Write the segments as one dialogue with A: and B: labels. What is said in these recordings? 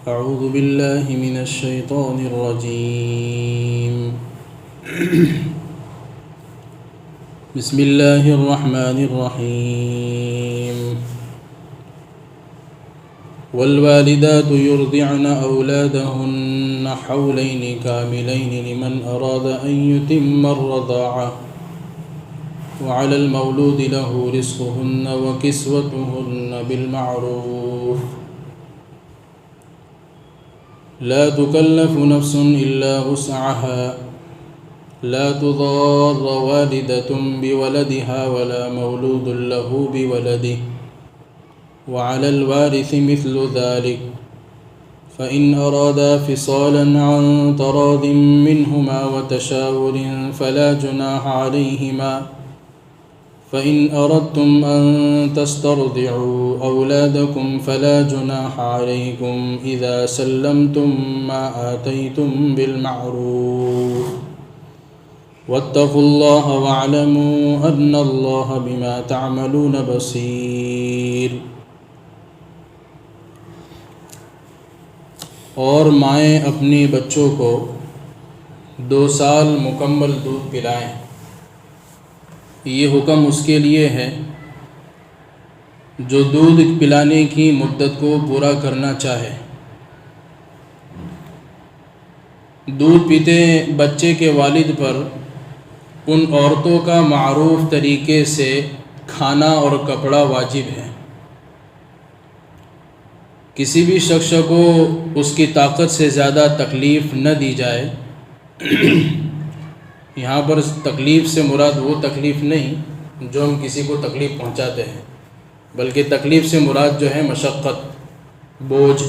A: أعوذ بالله من الشيطان الرجيم بسم الله الرحمن الرحيم والوالدات يرضعن أولادهن حولين كاملين لمن أراد أن يتم الرضاعة وعلى المولود له رزقهن وكسوتهن بالمعروف لا تكلف نفس إلا وسعها لا تضار والدة بولدها ولا مولود له بولده وعلى الوارث مثل ذلك فإن أرادا فصالا عن تراض منهما وتشاور فلا جناح عليهما فإن أردتم أن تسترضعوا أولادكم فلا جناح عليكم إذا سلمتم ما آتيتم بالمعروف واتقوا الله واعلموا أن الله بما تعملون بصير۔ اور مائیں اپنے بچوں کو 2 سال مکمل دودھ پلائیں۔ یہ حکم اس کے لیے ہے جو دودھ پلانے کی مدت کو پورا کرنا چاہے۔ دودھ پیتے بچے کے والد پر ان عورتوں کا معروف طریقے سے کھانا اور کپڑا واجب ہے۔ کسی بھی شخص کو اس کی طاقت سے زیادہ تکلیف نہ دی جائے۔ یہاں پر تکلیف سے مراد وہ تکلیف نہیں جو ہم کسی کو تکلیف پہنچاتے ہیں، بلکہ تکلیف سے مراد جو ہے مشقت، بوجھ۔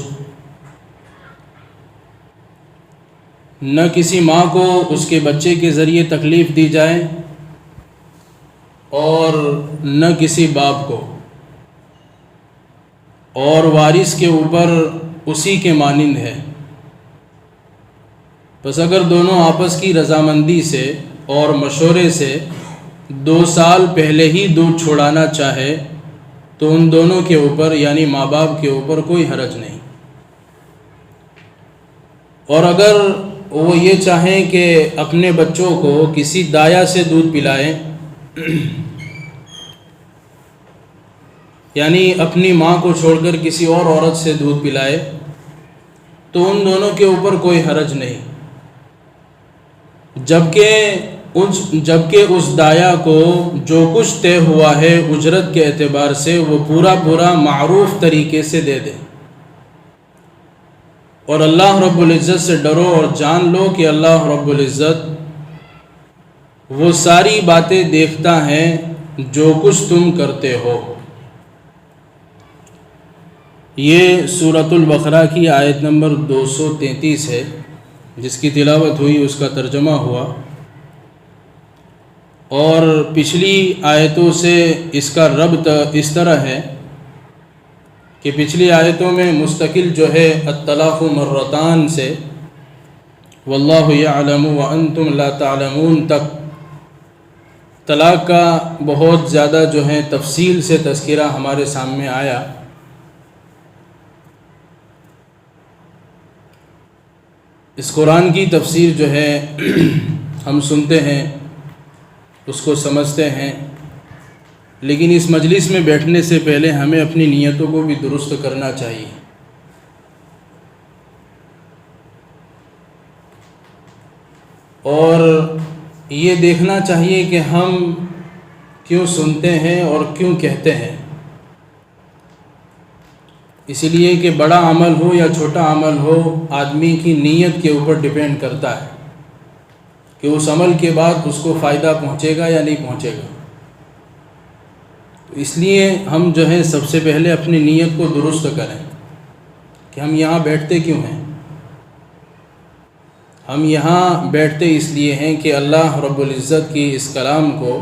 A: نہ کسی ماں کو اس کے بچے کے ذریعے تکلیف دی جائے اور نہ کسی باپ کو، اور وارث کے اوپر اسی کے مانند ہے۔ بس اگر دونوں آپس کی رضامندی سے اور مشورے سے 2 سال پہلے ہی دودھ چھوڑانا چاہے تو ان دونوں کے اوپر یعنی ماں باپ کے اوپر کوئی حرج نہیں۔ اور اگر وہ یہ چاہیں کہ اپنے بچوں کو کسی دایا سے دودھ پلائیں، یعنی اپنی ماں کو چھوڑ کر کسی اور عورت سے دودھ پلائے، تو ان دونوں کے اوپر کوئی حرج نہیں، جبکہ اس دایا کو جو کچھ طے ہوا ہے اجرت کے اعتبار سے وہ پورا معروف طریقے سے دے دیں۔ اور اللہ رب العزت سے ڈرو اور جان لو کہ اللہ رب العزت وہ ساری باتیں دیکھتا ہے جو کچھ تم کرتے ہو۔ یہ سورۃ البقرہ کی آیت نمبر 233 ہے، جس کی تلاوت ہوئی، اس کا ترجمہ ہوا، اور پچھلی آیتوں سے اس کا ربط اس طرح ہے کہ پچھلی آیتوں میں مستقل جو ہے الطلاق مرتان سے واللہ یعلم وانتم لا تعلمون تک طلاق کا بہت زیادہ جو ہے تفصیل سے تذکرہ ہمارے سامنے آیا۔ اس قرآن کی تفسیر جو ہے ہم سنتے ہیں، اس کو سمجھتے ہیں، لیکن اس مجلس میں بیٹھنے سے پہلے ہمیں اپنی نیتوں کو بھی درست کرنا چاہیے۔ اور یہ دیکھنا چاہیے کہ ہم کیوں سنتے ہیں اور کیوں کہتے ہیں۔ اسی لیے کہ بڑا عمل ہو یا چھوٹا عمل ہو، آدمی کی نیت کے اوپر ڈیپینڈ کرتا ہے کہ اس عمل کے بعد اس کو فائدہ پہنچے گا یا نہیں پہنچے گا۔ تو اس لیے ہم جو ہے سب سے پہلے اپنی نیت کو درست کریں کہ ہم یہاں بیٹھتے کیوں ہیں۔ ہم یہاں بیٹھتے اس لیے ہیں کہ اللہ رب العزت کی اس کلام کو،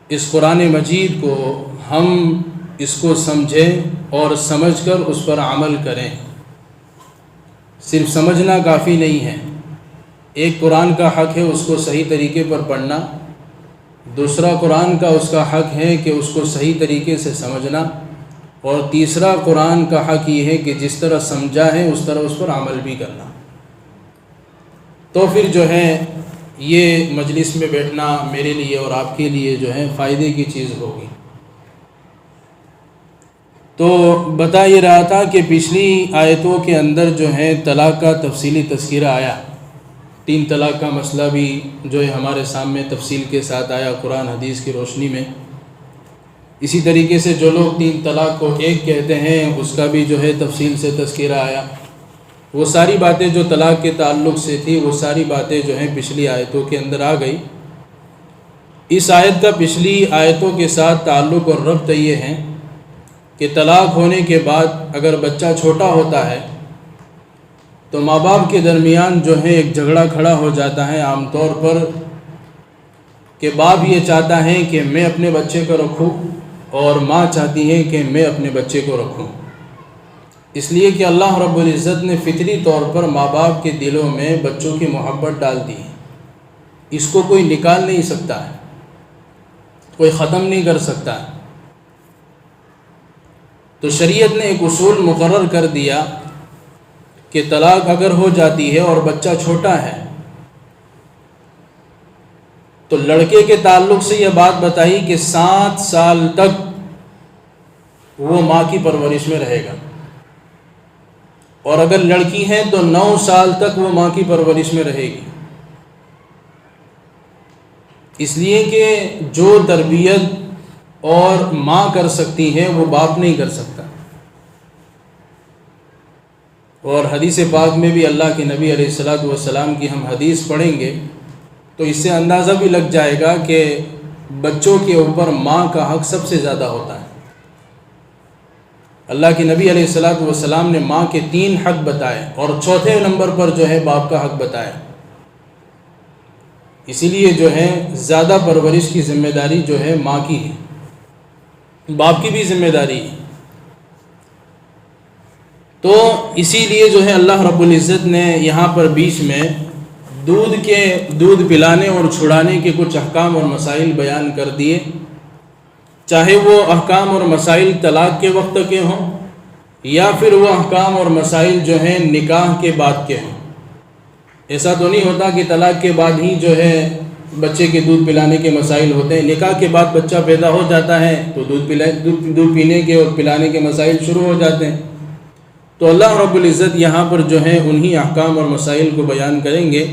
A: اس قرآن مجید کو ہم اس کو سمجھیں اور سمجھ کر اس پر عمل کریں۔ صرف سمجھنا کافی نہیں ہے۔ ایک قرآن کا حق ہے اس کو صحیح طریقے پر پڑھنا، دوسرا قرآن کا اس کا حق ہے کہ اس کو صحیح طریقے سے سمجھنا، اور تیسرا قرآن کا حق یہ ہے کہ جس طرح سمجھا ہے اس طرح اس پر عمل بھی کرنا۔ تو پھر جو ہے یہ مجلس میں بیٹھنا میرے لیے اور آپ کے لیے جو ہے فائدے کی چیز ہوگی۔ تو بتا یہ رہا تھا کہ پچھلی آیتوں کے اندر جو ہے طلاق کا تفصیلی تذکرہ آیا، 3 طلاق کا مسئلہ بھی جو ہے ہمارے سامنے تفصیل کے ساتھ آیا قرآن حدیث کی روشنی میں۔ اسی طریقے سے جو لوگ 3 طلاق کو ایک کہتے ہیں اس کا بھی جو ہے تفصیل سے تذکرہ آیا۔ وہ ساری باتیں جو طلاق کے تعلق سے تھی وہ ساری باتیں جو ہیں پچھلی آیتوں کے اندر آ گئی۔ اس آیت کا پچھلی آیتوں کے ساتھ تعلق اور ربط یہ ہے کہ طلاق ہونے کے بعد اگر بچہ چھوٹا ہوتا ہے تو ماں باپ کے درمیان جو ہے ایک جھگڑا کھڑا ہو جاتا ہے عام طور پر، کہ باپ یہ چاہتا ہے کہ میں اپنے بچے کو رکھوں اور ماں چاہتی ہے کہ میں اپنے بچے کو رکھوں، اس لیے کہ اللہ رب العزت نے فطری طور پر ماں باپ کے دلوں میں بچوں کی محبت ڈال دی ہے۔ اس کو کوئی نکال نہیں سکتا ہے، کوئی ختم نہیں کر سکتا ہے۔ تو شریعت نے ایک اصول مقرر کر دیا کہ طلاق اگر ہو جاتی ہے اور بچہ چھوٹا ہے تو لڑکے کے تعلق سے یہ بات بتائی کہ 7 سال تک وہ ماں کی پرورش میں رہے گا، اور اگر لڑکی ہے تو 9 سال تک وہ ماں کی پرورش میں رہے گی، اس لیے کہ جو تربیت اور ماں کر سکتی ہے وہ باپ نہیں کر سکتا۔ اور حدیث پاک میں بھی اللہ کے نبی علیہ الصلوۃ والسلام کی ہم حدیث پڑھیں گے تو اس سے اندازہ بھی لگ جائے گا کہ بچوں کے اوپر ماں کا حق سب سے زیادہ ہوتا ہے۔ اللہ کے نبی علیہ الصلوۃ والسلام نے ماں کے 3 حق بتائے اور چوتھے نمبر پر جو ہے باپ کا حق بتایا۔ اسی لیے جو ہے زیادہ پرورش کی ذمہ داری جو ہے ماں کی ہے، باپ کی بھی ذمہ داری ہے۔ تو اسی لیے جو ہے اللہ رب العزت نے یہاں پر بیچ میں دودھ پلانے اور چھڑانے کے کچھ احکام اور مسائل بیان کر دیے، چاہے وہ احکام اور مسائل طلاق کے وقت کے ہوں یا پھر وہ احکام اور مسائل جو ہیں نکاح کے بعد کے ہوں۔ ایسا تو نہیں ہوتا کہ طلاق کے بعد ہی جو ہے بچے کے دودھ پلانے کے مسائل ہوتے ہیں، نکاح کے بعد بچہ پیدا ہو جاتا ہے تو دودھ پینے کے اور پلانے کے مسائل شروع ہو جاتے ہیں۔ تو اللہ رب العزت یہاں پر جو ہے انہی احکام اور مسائل کو بیان کریں گے،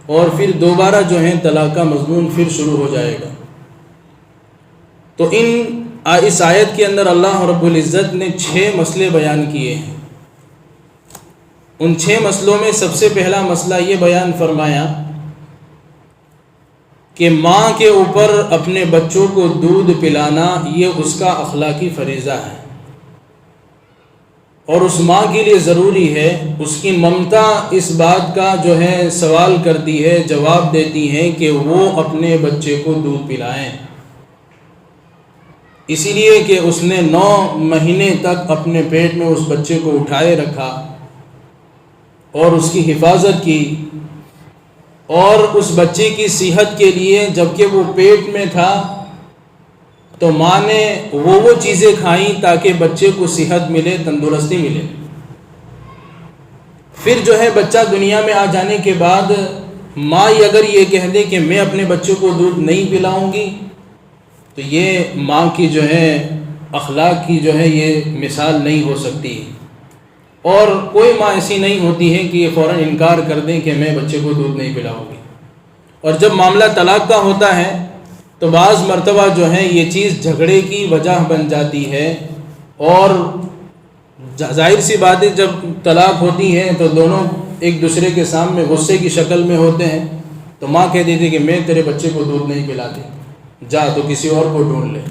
A: اور پھر دوبارہ جو ہے طلاق کا مضمون پھر شروع ہو جائے گا۔ تو اس آیت کے اندر اللہ رب العزت نے 6 مسئلے بیان کیے ہیں۔ ان 6 مسئلوں میں سب سے پہلا مسئلہ یہ بیان فرمایا کہ ماں کے اوپر اپنے بچوں کو دودھ پلانا یہ اس کا اخلاقی فریضہ ہے، اور اس ماں کے لیے ضروری ہے، اس کی ممتا اس بات کا جو ہے سوال کرتی ہے، جواب دیتی ہے کہ وہ اپنے بچے کو دودھ پلائیں، اسی لیے کہ اس نے 9 مہینے تک اپنے پیٹ میں اس بچے کو اٹھائے رکھا اور اس کی حفاظت کی، اور اس بچے کی صحت کے لیے جبکہ وہ پیٹ میں تھا تو ماں نے وہ چیزیں کھائیں تاکہ بچے کو صحت ملے، تندرستی ملے۔ پھر جو ہے بچہ دنیا میں آ جانے کے بعد ماں اگر یہ کہہ دے کہ میں اپنے بچے کو دودھ نہیں پلاؤں گی تو یہ ماں کی جو ہے اخلاق کی جو ہے یہ مثال نہیں ہو سکتی، اور کوئی ماں ایسی نہیں ہوتی ہے کہ یہ فوراً انکار کر دیں کہ میں بچے کو دودھ نہیں پلاؤں گی۔ اور جب معاملہ طلاق کا ہوتا ہے تو بعض مرتبہ جو ہے یہ چیز جھگڑے کی وجہ بن جاتی ہے، اور ظاہر سی بات ہے جب طلاق ہوتی ہے تو دونوں ایک دوسرے کے سامنے غصے کی شکل میں ہوتے ہیں، تو ماں کہہ دیتی کہ میں تیرے بچے کو دودھ نہیں پلاتی، جا تو کسی اور کو ڈھونڈ لے۔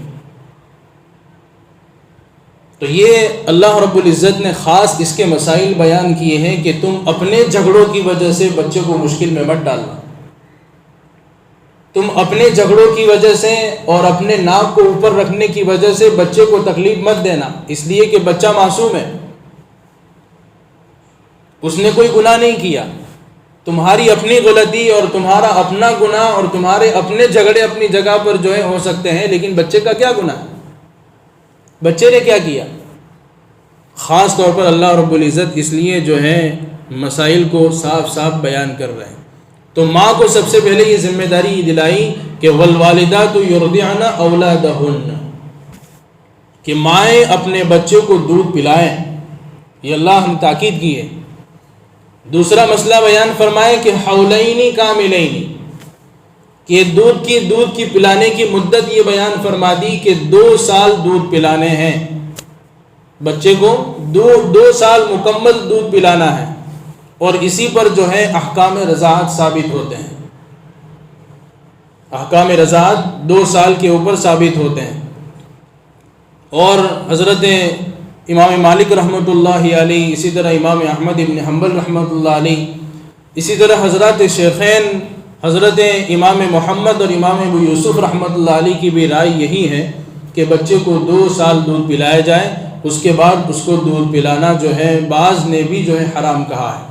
A: تو یہ اللہ رب العزت نے خاص اس کے مسائل بیان کیے ہیں کہ تم اپنے جھگڑوں کی وجہ سے بچے کو مشکل میں مت ڈالنا، تم اپنے جھگڑوں کی وجہ سے اور اپنے ناک کو اوپر رکھنے کی وجہ سے بچے کو تکلیف مت دینا، اس لیے کہ بچہ معصوم ہے، اس نے کوئی گناہ نہیں کیا۔ تمہاری اپنی غلطی اور تمہارا اپنا گناہ اور تمہارے اپنے جھگڑے اپنی جگہ پر جو ہے ہو سکتے ہیں، لیکن بچے کا کیا گناہ ہے؟ بچے نے کیا کیا؟ خاص طور پر اللہ رب العزت اس لیے جو ہے مسائل کو صاف صاف بیان کر رہے ہیں۔ تو ماں کو سب سے پہلے یہ ذمہ داری دلائی کہ والوالدات یرضعن اولادہن، کہ مائیں اپنے بچوں کو دودھ پلائیں، یہ اللہ نے تاکید کی ہے۔ دوسرا مسئلہ بیان فرمائے کہ حولین کاملین، کہ دودھ کی پلانے کی مدت یہ بیان فرما دی کہ 2 سال دودھ پلانے ہیں، بچے کو 2 سال مکمل دودھ پلانا ہے، اور اسی پر جو ہے احکام رضاعت ثابت ہوتے ہیں۔ احکام رضاعت 2 سال کے اوپر ثابت ہوتے ہیں۔ اور حضرت امام مالک رحمۃ اللہ علیہ، اسی طرح امام احمد ابن حنبل رحمۃ اللہ علیہ، اسی طرح حضرات شیخین حضرت امام محمد اور امام ابو یوسف رحمۃ اللہ علیہ کی بھی رائے یہی ہے کہ بچے کو 2 سال دودھ پلایا جائے، اس کے بعد اس کو دودھ پلانا جو ہے بعض نے بھی جو ہے حرام کہا ہے۔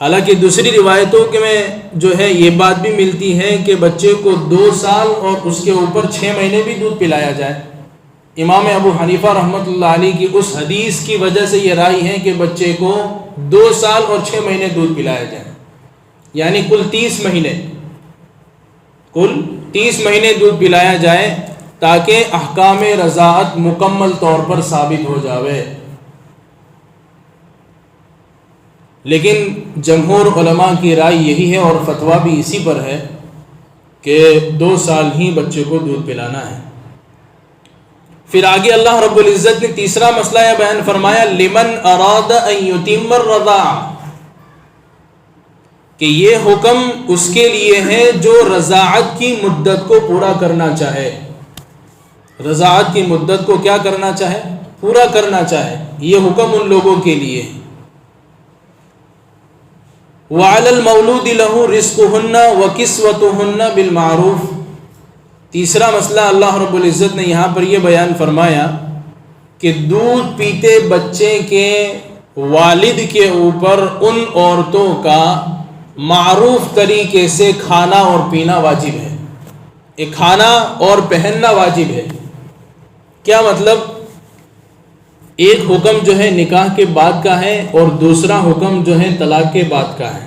A: حالانکہ دوسری روایتوں کے میں جو ہے یہ بات بھی ملتی ہے کہ بچے کو 2 سال اور اس کے اوپر 6 مہینے بھی دودھ پلایا جائے۔ امام ابو حنیفہ رحمۃ اللہ علیہ کی اس حدیث کی وجہ سے یہ رائے ہے کہ بچے کو 2 سال اور 6 مہینے دودھ پلایا جائے، یعنی کل 30 مہینے دودھ پلایا جائے، تاکہ احکام رضاعت مکمل طور پر ثابت ہو جاوے۔ لیکن جمہور علماء کی رائے یہی ہے اور فتویٰ بھی اسی پر ہے کہ 2 سال ہی بچے کو دودھ پلانا ہے۔ پھر آگے اللہ رب العزت نے تیسرا مسئلہ یہ بیان فرمایا لمن اراد ان یتم الرضاعہ، کہ یہ حکم اس کے لیے ہے جو رضاعت کی مدت کو پورا کرنا چاہے۔ رضاعت کی مدت کو کیا کرنا چاہے؟ پورا کرنا چاہے، یہ حکم ان لوگوں کے لیے ہے۔ وَعَلَى الْمَوْلُودِ لَهُ رِزْقُهُنَّ وَكِسْوَتُهُنَّ بِالْمَعْرُوفِ۔ تیسرا مسئلہ اللہ رب العزت نے یہاں پر یہ بیان فرمایا کہ دودھ پیتے بچے کے والد کے اوپر ان عورتوں کا معروف طریقے سے کھانا اور پینا واجب ہے۔ ایک کھانا اور پہننا واجب ہے۔ کیا مطلب؟ ایک حکم جو ہے نکاح کے بعد کا ہے اور دوسرا حکم جو ہے طلاق کے بعد کا ہے۔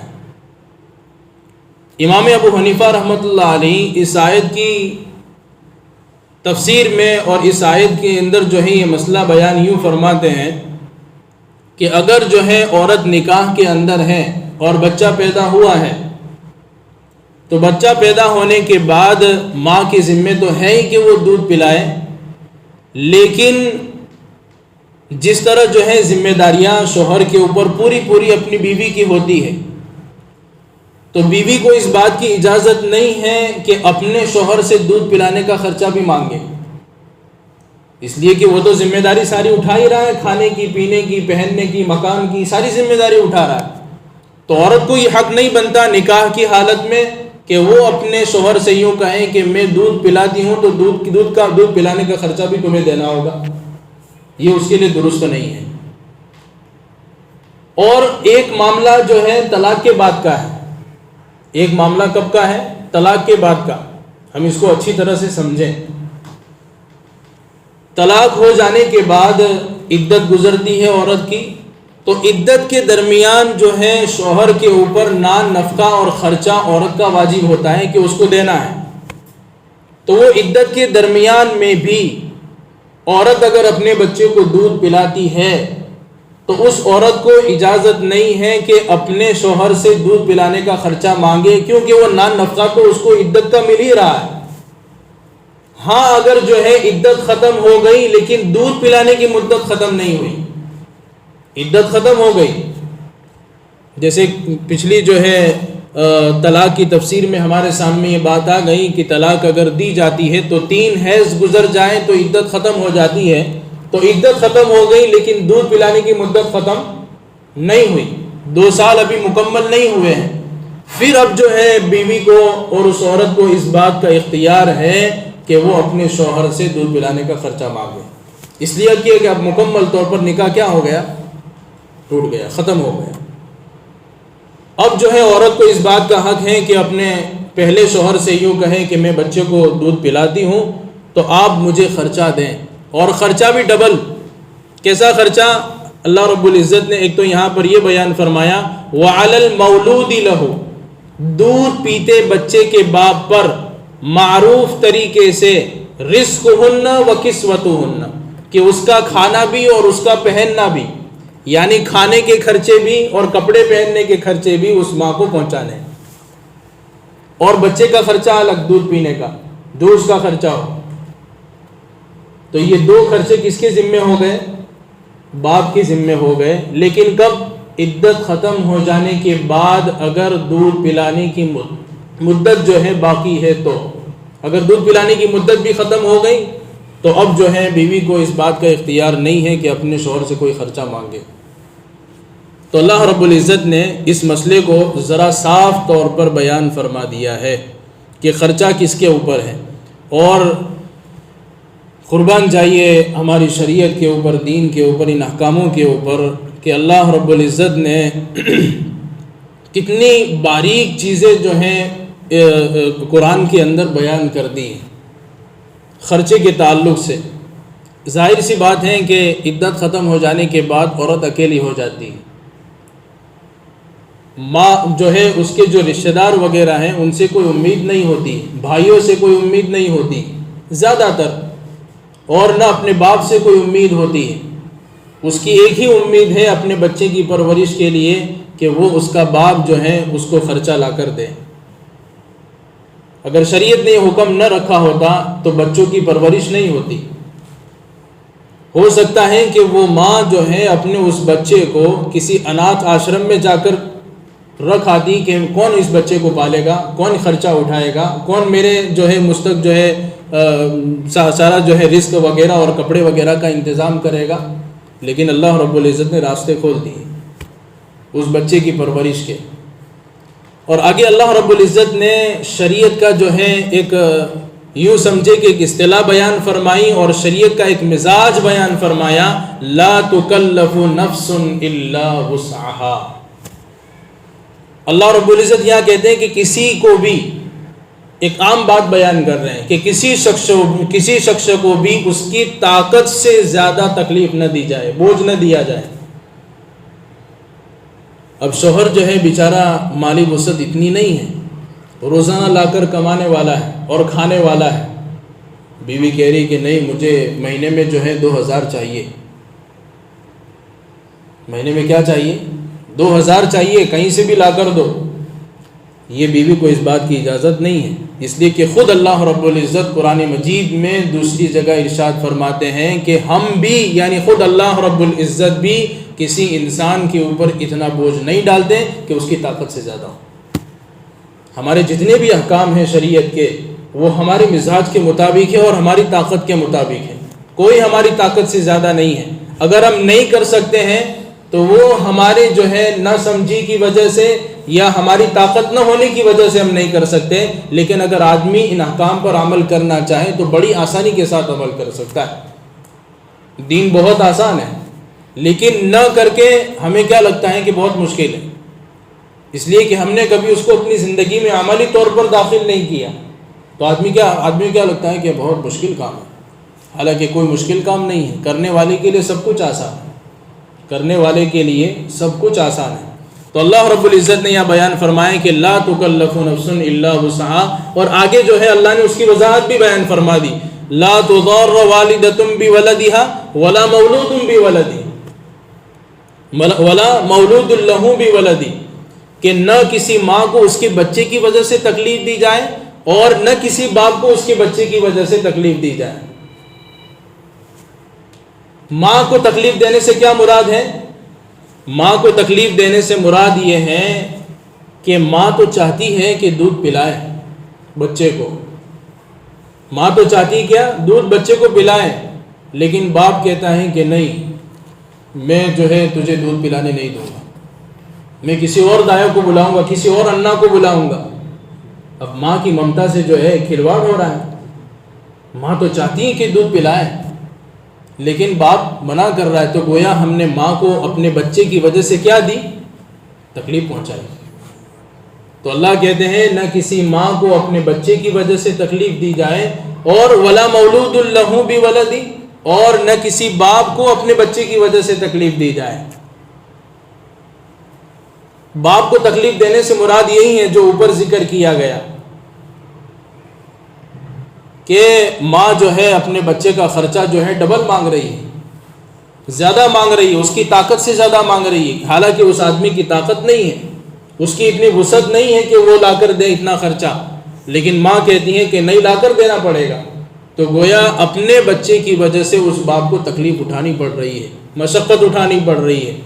A: امام ابو حنیفہ رحمۃ اللہ علیہ اس آیت کی تفسیر میں اور اس آیت کے اندر جو ہے یہ مسئلہ بیان یوں فرماتے ہیں کہ اگر جو ہے عورت نکاح کے اندر ہے اور بچہ پیدا ہوا ہے، تو بچہ پیدا ہونے کے بعد ماں کے ذمے تو ہے ہی کہ وہ دودھ پلائے، لیکن جس طرح جو ہے ذمہ داریاں شوہر کے اوپر پوری اپنی بیوی کی ہوتی ہے، تو بیوی کو اس بات کی اجازت نہیں ہے کہ اپنے شوہر سے دودھ پلانے کا خرچہ بھی مانگے، اس لیے کہ وہ تو ذمہ داری ساری اٹھا ہی رہا ہے، کھانے کی، پینے کی، پہننے کی، مکان کی، ساری ذمہ داری اٹھا رہا ہے۔ تو عورت کو یہ حق نہیں بنتا نکاح کی حالت میں کہ وہ اپنے شوہر سے یوں کہیں کہ میں دودھ پلاتی ہوں تو دودھ پلانے کا خرچہ بھی تمہیں دینا ہوگا، یہ اس کے لیے درست نہیں ہے۔ اور ایک معاملہ جو ہے طلاق کے بعد کا ہے، ایک معاملہ کب کا ہے؟ طلاق کے بعد کا۔ ہم اس کو اچھی طرح سے سمجھیں۔ طلاق ہو جانے کے بعد عدت گزرتی ہے عورت کی، تو عدت کے درمیان جو ہے شوہر کے اوپر نان نفقہ اور خرچہ عورت کا واجب ہوتا ہے کہ اس کو دینا ہے۔ تو وہ عدت کے درمیان میں بھی عورت اگر اپنے بچے کو دودھ پلاتی ہے تو اس عورت کو اجازت نہیں ہے کہ اپنے شوہر سے دودھ پلانے کا خرچہ مانگے، کیونکہ وہ نان نفقہ تو اس کو عدت کا مل ہی رہا ہے۔ ہاں اگر جو ہے عدت ختم ہو گئی لیکن دودھ پلانے کی مدت ختم نہیں ہوئی، عدت ختم ہو گئی، جیسے پچھلی جو ہے طلاق کی تفسیر میں ہمارے سامنے یہ بات آ گئی کہ طلاق اگر دی جاتی ہے تو 3 حیض گزر جائیں تو عدت ختم ہو جاتی ہے، تو عدت ختم ہو گئی لیکن دودھ پلانے کی مدت ختم نہیں ہوئی، 2 سال ابھی مکمل نہیں ہوئے ہیں۔ پھر اب جو ہے بیوی کو اور اس عورت کو اس بات کا اختیار ہے کہ وہ اپنے شوہر سے دودھ پلانے کا خرچہ مانگے، اس لیے کہ اب مکمل طور پر نکاح کیا ہو گیا؟ ٹوٹ گیا، ختم ہو گیا۔ اب جو ہے عورت کو اس بات کا حق ہے کہ اپنے پہلے شوہر سے یوں کہیں کہ میں بچے کو دودھ پلاتی ہوں تو آپ مجھے خرچہ دیں، اور خرچہ بھی ڈبل، کیسا خرچہ؟ اللہ رب العزت نے ایک تو یہاں پر یہ بیان فرمایا وَعَلَى الْمَوْلُودِ لَهُ، دودھ پیتے بچے کے باپ پر معروف طریقے سے رزقهن وکسوتهن، کہ اس کا کھانا بھی اور اس کا پہننا بھی، یعنی کھانے کے خرچے بھی اور کپڑے پہننے کے خرچے بھی اس ماں کو پہنچانے، اور بچے کا خرچہ الگ، دودھ پینے کا جو اس کا خرچہ ہو۔ تو یہ دو خرچے کس کے ذمے ہو گئے؟ باپ کے ذمے ہو گئے۔ لیکن کب؟ عدت ختم ہو جانے کے بعد اگر دودھ پلانے کی مدت جو ہے باقی ہے تو، اگر دودھ پلانے کی مدت بھی ختم ہو گئی تو اب جو ہے بیوی کو اس بات کا اختیار نہیں ہے کہ اپنے شوہر سے کوئی خرچہ مانگے۔ تو اللہ رب العزت نے اس مسئلے کو ذرا صاف طور پر بیان فرما دیا ہے کہ خرچہ کس کے اوپر ہے، اور قربان جائیے ہماری شریعت کے اوپر، دین کے اوپر، ان احکاموں کے اوپر کہ اللہ رب العزت نے کتنی باریک چیزیں جو ہیں قرآن کے اندر بیان کر دی ہیں خرچے کے تعلق سے۔ ظاہر سی بات ہے کہ عدت ختم ہو جانے کے بعد عورت اکیلی ہو جاتی ہے، ماں جو ہے اس کے جو رشتہ دار وغیرہ ہیں ان سے کوئی امید نہیں ہوتی، بھائیوں سے کوئی امید نہیں ہوتی زیادہ تر، اور نہ اپنے باپ سے کوئی امید ہوتی ہے۔ اس کی ایک ہی امید ہے اپنے بچے کی پرورش کے لیے کہ وہ اس کا باپ جو ہے اس کو خرچہ لا کر دے۔ اگر شریعت نے حکم نہ رکھا ہوتا تو بچوں کی پرورش نہیں ہوتی۔ ہو سکتا ہے کہ وہ ماں جو ہے اپنے اس بچے کو کسی اناتھ آشرم میں جا کر رکھ آتی کہ کون اس بچے کو پالے گا، کون خرچہ اٹھائے گا، کون میرے جو ہے مستق جو ہے سارا جو ہے رزق وغیرہ اور کپڑے وغیرہ کا انتظام کرے گا۔ لیکن اللہ رب العزت نے راستے کھول دیے اس بچے کی پرورش کے۔ اور آگے اللہ رب العزت نے شریعت کا جو ہے ایک یوں سمجھے کہ ایک اصطلاح بیان فرمائی اور شریعت کا ایک مزاج بیان فرمایا، لا تکلف نفس الا وسعها۔ اللہ رب العزت یہاں کہتے ہیں کہ کسی کو بھی، ایک عام بات بیان کر رہے ہیں کہ کسی شخص کو بھی اس کی طاقت سے زیادہ تکلیف نہ دی جائے، بوجھ نہ دیا جائے۔ اب شوہر جو ہے بیچارہ مالی وسعت اتنی نہیں ہے، روزانہ لا کر کمانے والا ہے اور کھانے والا ہے، بیوی کہہ رہی کہ نہیں مجھے مہینے میں جو ہے 2000 چاہیے، مہینے میں کیا چاہیے؟ 2000 چاہیے، کہیں سے بھی لا کر دو۔ یہ بیوی کو اس بات کی اجازت نہیں ہے، اس لیے کہ خود اللہ رب العزت قرآن مجید میں دوسری جگہ ارشاد فرماتے ہیں کہ ہم بھی، یعنی خود اللہ رب العزت بھی کسی انسان کے اوپر اتنا بوجھ نہیں ڈالتے کہ اس کی طاقت سے زیادہ ہو۔ ہمارے جتنے بھی احکام ہیں شریعت کے وہ ہمارے مزاج کے مطابق ہے اور ہماری طاقت کے مطابق ہے، کوئی ہماری طاقت سے زیادہ نہیں ہے۔ اگر ہم نہیں کر سکتے ہیں تو وہ ہمارے جو ہے نہ سمجھی کی وجہ سے یا ہماری طاقت نہ ہونے کی وجہ سے ہم نہیں کر سکتے، لیکن اگر آدمی ان احکام پر عمل کرنا چاہے تو بڑی آسانی کے ساتھ عمل کر سکتا ہے۔ دین بہت آسان ہے، لیکن نہ کر کے ہمیں کیا لگتا ہے کہ بہت مشکل ہے، اس لیے کہ ہم نے کبھی اس کو اپنی زندگی میں عملی طور پر داخل نہیں کیا، تو آدمی کیا لگتا ہے کہ بہت مشکل کام ہے، حالانکہ کوئی مشکل کام نہیں ہے، کرنے والے کے لیے سب کچھ آسان ہے، کرنے والے کے لیے سب کچھ آسان ہے۔ تو اللہ رب العزت نے یہاں بیان فرمائے کہ لا تکلف نفس الا وسعها، اور آگے جو ہے اللہ نے اس کی وضاحت بھی بیان فرما دی، لا تضار والدۃ بولدها ولا مولود بولدہ ولا مولود له بولدہ، کہ نہ کسی ماں کو اس کے بچے کی وجہ سے تکلیف دی جائے اور نہ کسی باپ کو اس کے بچے کی وجہ سے تکلیف دی جائے۔ ماں کو تکلیف دینے سے کیا مراد ہے؟ ماں کو تکلیف دینے سے مراد یہ ہے کہ ماں تو چاہتی ہے کہ دودھ پلائے بچے کو، ماں تو چاہتی کیا؟ دودھ بچے کو پلائے، لیکن باپ کہتا ہے کہ نہیں میں جو ہے تجھے دودھ پلانے نہیں دوں گا، میں کسی اور دایا کو بلاؤں گا، کسی اور انا کو بلاؤں گا۔ اب ماں کی ممتا سے جو ہے کھلواڑ ہو رہا ہے، ماں تو چاہتی ہے کہ دودھ پلائے لیکن باپ منع کر رہا ہے، تو گویا ہم نے ماں کو اپنے بچے کی وجہ سے کیا دی؟ تکلیف پہنچائی۔ تو اللہ کہتے ہیں نہ کسی ماں کو اپنے بچے کی وجہ سے تکلیف دی جائے، اور ولا مولود لہ بولدہ، اور نہ کسی باپ کو اپنے بچے کی وجہ سے تکلیف دی جائے۔ باپ کو تکلیف دینے سے مراد یہی ہے جو اوپر ذکر کیا گیا کہ ماں جو ہے اپنے بچے کا خرچہ جو ہے ڈبل مانگ رہی ہے، زیادہ مانگ رہی ہے، اس کی طاقت سے زیادہ مانگ رہی ہے، حالانکہ اس آدمی کی طاقت نہیں ہے، اس کی اتنی وسعت نہیں ہے کہ وہ لا کر دے اتنا خرچہ، لیکن ماں کہتی ہے کہ نہیں لا کر دینا پڑے گا۔ تو گویا اپنے بچے کی وجہ سے اس باپ کو تکلیف اٹھانی پڑ رہی ہے، مشقت اٹھانی پڑ رہی ہے۔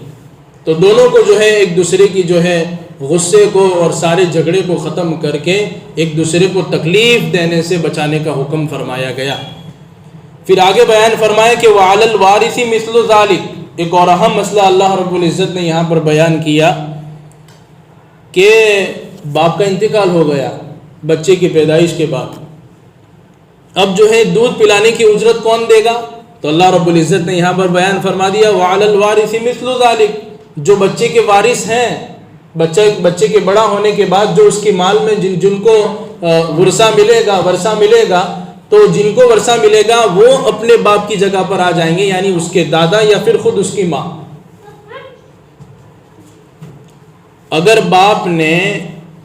A: تو دونوں کو جو ہے ایک دوسرے کی جو ہے غصے کو اور سارے جھگڑے کو ختم کر کے ایک دوسرے کو تکلیف دینے سے بچانے کا حکم فرمایا گیا۔ پھر آگے بیان فرمایا کہ وَعَلَى الْوَارِثِ مِثْلُ ذَلِكَ، ایک اور اہم مسئلہ اللہ رب العزت نے یہاں پر بیان کیا کہ باپ کا انتقال ہو گیا بچے کی پیدائش کے بعد، اب جو ہے دودھ پلانے کی اجرت کون دے گا؟ تو اللہ رب العزت نے یہاں پر بیان فرما دیا وَعَلَى الْوَارِثِ مِثْلُ ذَلِكَ، جو بچے کے وارث ہیں، بچے کے بڑا ہونے کے بعد جو اس کی مال میں جن کو ورثہ ملے گا تو جن کو ورثہ ملے گا وہ اپنے باپ کی جگہ پر آ جائیں گے، یعنی اس کے دادا یا پھر خود اس کی ماں۔ اگر باپ نے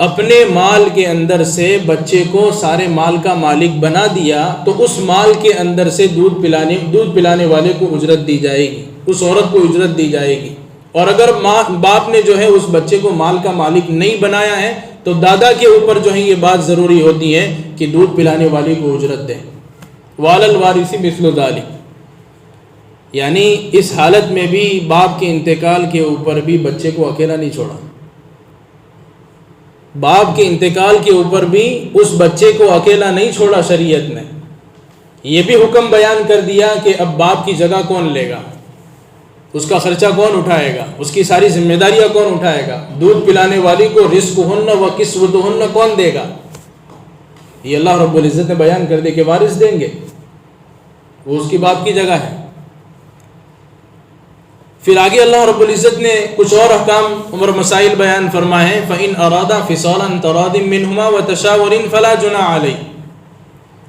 A: اپنے مال کے اندر سے بچے کو سارے مال کا مالک بنا دیا تو اس مال کے اندر سے دودھ پلانے والے کو اجرت دی جائے گی، اس عورت کو اجرت دی جائے گی۔ اور اگر باپ نے جو ہے اس بچے کو مال کا مالک نہیں بنایا ہے تو دادا کے اوپر جو ہے یہ بات ضروری ہوتی ہے کہ دودھ پلانے والی کو اجرت دیں۔ وَعَلَى الْوَارِثِ مِثْلُ ذَلِكَ، یعنی اس حالت میں بھی باپ کے انتقال کے اوپر بھی بچے کو اکیلا نہیں چھوڑا، باپ کے انتقال کے اوپر بھی اس بچے کو اکیلا نہیں چھوڑا شریعت نے۔ یہ بھی حکم بیان کر دیا کہ اب باپ کی جگہ کون لے گا، اس کا خرچہ کون اٹھائے گا، اس کی ساری ذمہ داریاں کون اٹھائے گا، دودھ پلانے والی کو رزقہن و کسوتہن کون دے گا، یہ اللہ رب العزت نے بیان کر دیا کہ وارث دیں گے، وہ اس کی باپ کی جگہ ہے۔ پھر آگے اللہ رب العزت نے کچھ اور احکام اور مسائل بیان فرمائے ہیں فَإِنْ أَرَادَ فِصَالًا تَرَاضٍ مِّنْهُمَا وَتَشَاوُرٍ فَلَا جُنَاحَ عَلَيْهِ،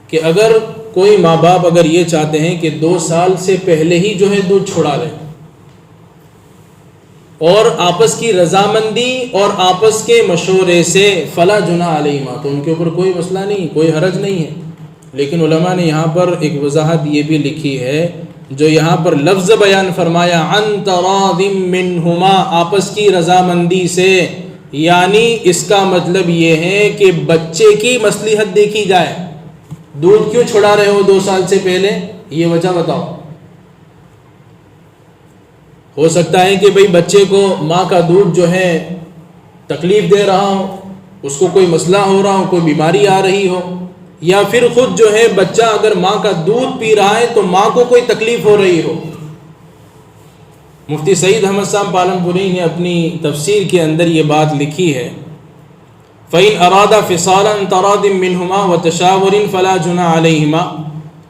A: کہ اگر کوئی ماں باپ اگر یہ چاہتے ہیں کہ 2 سال سے پہلے ہی جو ہے دودھ چھڑا لیں اور آپس کی رضامندی اور آپس کے مشورے سے فلا جناح علیہما، تو ان کے اوپر کوئی مسئلہ نہیں، کوئی حرج نہیں ہے۔ لیکن علماء نے یہاں پر ایک وضاحت یہ بھی لکھی ہے، جو یہاں پر لفظ بیان فرمایا عن تراض منہما، آپس کی رضامندی سے، یعنی اس کا مطلب یہ ہے کہ بچے کی مصلحت دیکھی جائے۔ دودھ کیوں چھڑا رہے ہو 2 سال سے پہلے، یہ وجہ بتاؤ۔ ہو سکتا ہے کہ بھئی بچے کو ماں کا دودھ جو ہے تکلیف دے رہا ہو، اس کو کوئی مسئلہ ہو رہا ہو، کوئی بیماری آ رہی ہو، یا پھر خود جو ہے بچہ اگر ماں کا دودھ پی رہا ہے تو ماں کو کوئی تکلیف ہو رہی ہو۔ مفتی سعید احمد صاحب پالن پوری نے اپنی تفسیر کے اندر یہ بات لکھی ہے فَإِنْ أَرَادَ فِصَالًا تَرَاضٍ مِّنْهُمَا وَتَشَاوُرٍ فَلَا جُنَاحَ عَلَيْهِمَا،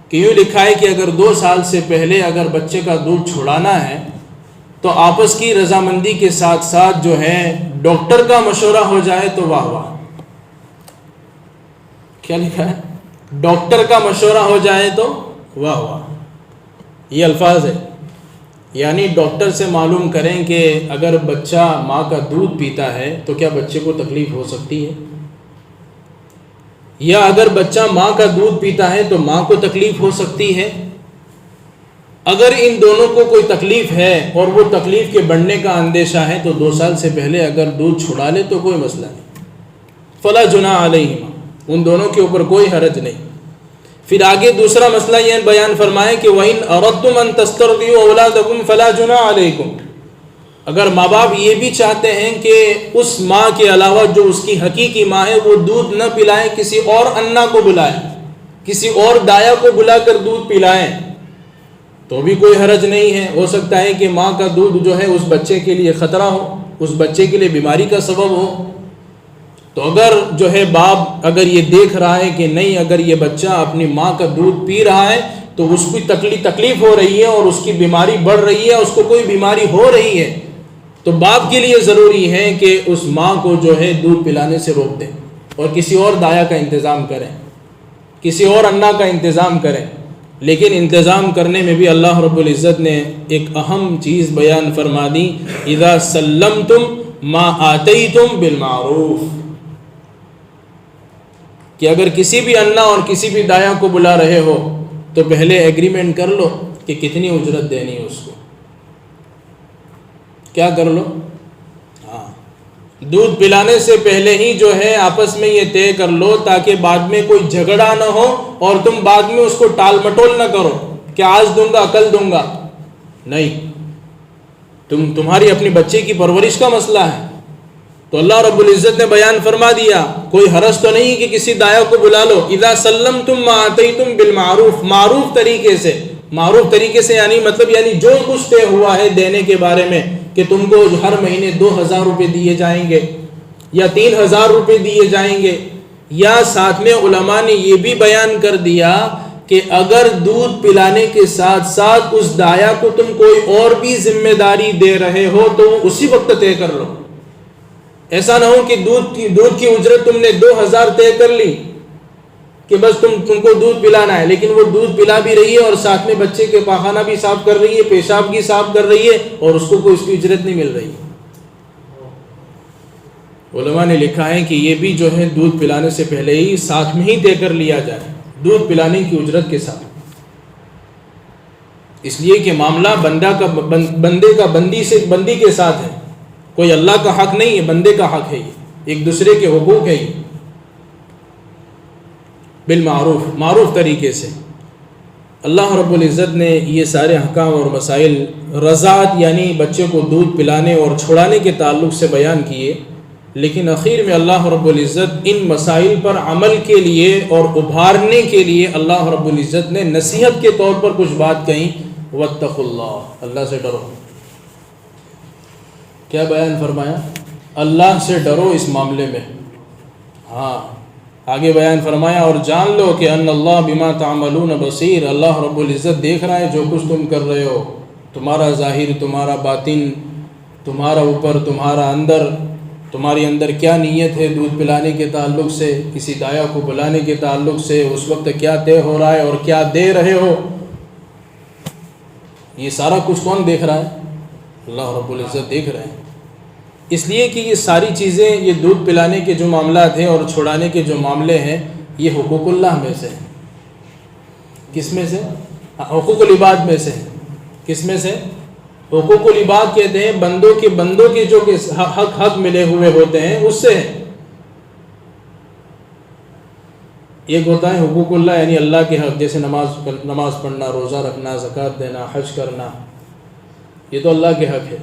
A: کہ یوں لکھا ہے کہ اگر 2 سال سے پہلے اگر بچے کا دودھ چھڑانا ہے تو آپس کی رضامندی کے ساتھ ساتھ جو ہے ڈاکٹر کا مشورہ ہو جائے تو واہ واہ۔ کیا لکھا ہے؟ ڈاکٹر کا مشورہ ہو جائے تو واہ واہ، یہ الفاظ ہے، یعنی ڈاکٹر سے معلوم کریں کہ اگر بچہ ماں کا دودھ پیتا ہے تو کیا بچے کو تکلیف ہو سکتی ہے، یا اگر بچہ ماں کا دودھ پیتا ہے تو ماں کو تکلیف ہو سکتی ہے۔ اگر ان دونوں کو کوئی تکلیف ہے اور وہ تکلیف کے بڑھنے کا اندیشہ ہے تو 2 سال سے پہلے اگر دودھ چھڑا لے تو کوئی مسئلہ نہیں، فلا جناح علیہما، ان دونوں کے اوپر کوئی حرج نہیں۔ پھر آگے دوسرا مسئلہ یہ بیان فرمائے کہ وَإِنْ أَرَدْتُمْ أَن تَسْتَرْضِعُوا أَوْلَادَكُمْ فَلَا جُنَاحَ عَلَيْكُمْ، اگر ماں باپ یہ بھی چاہتے ہیں کہ اس ماں کے علاوہ جو اس کی حقیقی ماں ہے وہ دودھ نہ پلائیں، کسی اور انا کو بلائیں، کسی اور دایا کو بلا کر دودھ پلائیں تو بھی کوئی حرج نہیں ہے۔ ہو سکتا ہے کہ ماں کا دودھ جو ہے اس بچے کے لیے خطرہ ہو، اس بچے کے لیے بیماری کا سبب ہو، تو اگر جو ہے باپ اگر یہ دیکھ رہا ہے کہ نہیں، اگر یہ بچہ اپنی ماں کا دودھ پی رہا ہے تو اس کو تکلیف ہو رہی ہے اور اس کی بیماری بڑھ رہی ہے، اس کو کوئی بیماری ہو رہی ہے، تو باپ کے لیے ضروری ہے کہ اس ماں کو جو ہے دودھ پلانے سے روک دیں اور کسی اور دایا کا انتظام کریں، کسی اور انا کا انتظام کریں، لیکن انتظام کرنے میں بھی اللہ رب العزت نے ایک اہم چیز بیان فرما دی، اذا سلمتم ما آتیتم بالمعروف، کہ اگر کسی بھی انا اور کسی بھی دایا کو بلا رہے ہو تو پہلے ایگریمنٹ کر لو کہ کتنی اجرت دینی ہے اس کو، کیا کر لو، دودھ پلانے سے پہلے ہی جو ہے آپس میں یہ طے کر لو تاکہ بعد میں کوئی جھگڑا نہ ہو اور تم بعد میں اس کو ٹال مٹول نہ کرو کہ آج دوں گا کل دوں گا، نہیں، تمہاری اپنی بچے کی پرورش کا مسئلہ ہے تو اللہ رب العزت نے بیان فرما دیا، کوئی حرج تو نہیں کہ کسی دایا کو بلا لو، اذا سلمتم ما آتیتم بالمعروف، معروف طریقے سے یعنی جو کچھ طے ہوا ہے دینے کے بارے میں کہ تم کو ہر مہینے 2000 روپے دیے جائیں گے یا 3000 روپے دیے جائیں گے، یا ساتھ میں علماء نے یہ بھی بیان کر دیا کہ اگر دودھ پلانے کے ساتھ ساتھ اس دایا کو تم کوئی اور بھی ذمہ داری دے رہے ہو تو اسی وقت طے کر لو، ایسا نہ ہو کہ دودھ کی اجرت تم نے 2000 طے کر لی کہ بس تم کو دودھ پلانا ہے، لیکن وہ دودھ پلا بھی رہی ہے اور ساتھ میں بچے کے پاخانہ بھی صاف کر رہی ہے، پیشاب بھی صاف کر رہی ہے اور اس کو کوئی اس کی اجرت نہیں مل رہی۔ علماء نے لکھا ہے کہ یہ بھی جو ہے دودھ پلانے سے پہلے ہی ساتھ میں ہی طے کر لیا جائے دودھ پلانے کی اجرت کے ساتھ، اس لیے کہ معاملہ بندے کا بندی کے ساتھ ہے، کوئی اللہ کا حق نہیں ہے، بندے کا حق ہے، یہ ایک دوسرے کے حقوق ہے، یہ بالمعروف، معروف طریقے سے۔ اللہ رب العزت نے یہ سارے احکام اور مسائل رضاعت یعنی بچے کو دودھ پلانے اور چھڑانے کے تعلق سے بیان کیے، لیکن اخیر میں اللہ رب العزت ان مسائل پر عمل کے لیے اور ابھارنے کے لیے اللہ رب العزت نے نصیحت کے طور پر کچھ بات کہیں، واتقوا اللہ، اللہ سے ڈرو۔ کیا بیان فرمایا؟ اللہ سے ڈرو اس معاملے میں۔ ہاں، آگے بیان فرمایا اور جان لو کہ ان اللہ بما تعملون بصیر، اللہ رب العزت دیکھ رہا ہے جو کچھ تم کر رہے ہو، تمہارا ظاہر، تمہارا باطن، تمہارا اوپر، تمہارا اندر، تمہاری اندر کیا نیت ہے دودھ پلانے کے تعلق سے، کسی دایا کو بلانے کے تعلق سے، اس وقت کیا طے ہو رہا ہے اور کیا دے رہے ہو، یہ سارا کچھ کون دیکھ رہا ہے؟ اللہ رب العزت دیکھ رہے ہیں۔ اس لیے کہ یہ ساری چیزیں، یہ دودھ پلانے کے جو معاملات ہیں اور چھڑانے کے جو معاملے ہیں، یہ حقوق اللہ میں سے ہیں۔ کس میں سے؟ حقوق العباد میں سے۔ کس میں سے؟ حقوق العباد کہتے ہیں بندوں کے جو حق ملے ہوئے ہوتے ہیں اس سے ہیں۔ ایک ہوتا ہے حقوق اللہ یعنی اللہ کے حق، جیسے نماز پڑھنا، روزہ رکھنا، زکوٰۃ دینا، حج کرنا، یہ تو اللہ کے حق ہے۔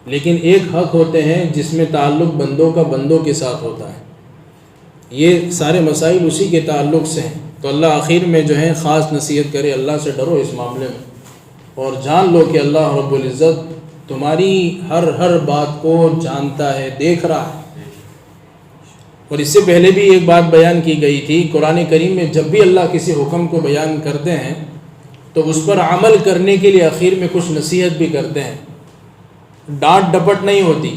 A: لیکن ایک حق ہوتے ہیں جس میں تعلق بندوں کا بندوں کے ساتھ ہوتا ہے، یہ سارے مسائل اسی کے تعلق سے ہیں۔ تو اللہ آخر میں جو ہے خاص نصیحت کرے، اللہ سے ڈرو اس معاملے میں اور جان لو کہ اللہ رب العزت تمہاری ہر بات کو جانتا ہے، دیکھ رہا ہے۔ اور اس سے پہلے بھی ایک بات بیان کی گئی تھی، قرآن کریم میں جب بھی اللہ کسی حکم کو بیان کرتے ہیں تو اس پر عمل کرنے کے لیے آخر میں کچھ نصیحت بھی کرتے ہیں، ڈانٹ ڈپٹ نہیں ہوتی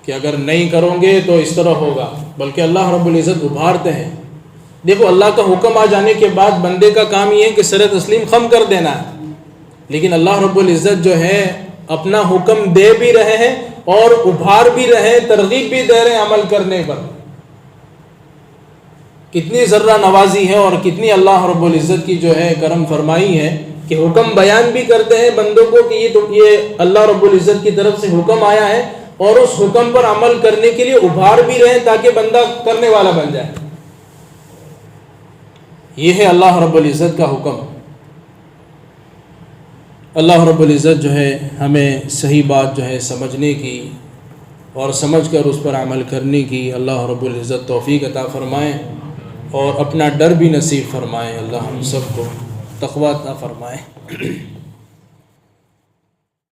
A: کہ اگر نہیں کرو گے تو اس طرح ہوگا، بلکہ اللہ رب العزت ابھارتے ہیں۔ دیکھو اللہ کا حکم آ جانے کے بعد بندے کا کام یہ ہے کہ سر تسلیم خم کر دینا ہے، لیکن اللہ رب العزت جو ہے اپنا حکم دے بھی رہے ہیں اور ابھار بھی رہے ہیں، ترغیب بھی دے رہے ہیں عمل کرنے پر۔ کتنی ذرہ نوازی ہے اور کتنی اللہ رب العزت کی جو ہے کرم فرمائی ہے کہ حکم بیان بھی کرتے ہیں بندوں کو کہ یہ اللہ رب العزت کی طرف سے حکم آیا ہے، اور اس حکم پر عمل کرنے کے لیے ابھار بھی رہے تاکہ بندہ کرنے والا بن جائے۔ یہ ہے اللہ رب العزت کا حکم۔ اللہ رب العزت جو ہے ہمیں صحیح بات جو ہے سمجھنے کی اور سمجھ کر اس پر عمل کرنے کی اللہ رب العزت توفیق عطا فرمائے اور اپنا ڈر بھی نصیب فرمائے۔ اللہ ہم سب کو تقوی عطا فرمائے۔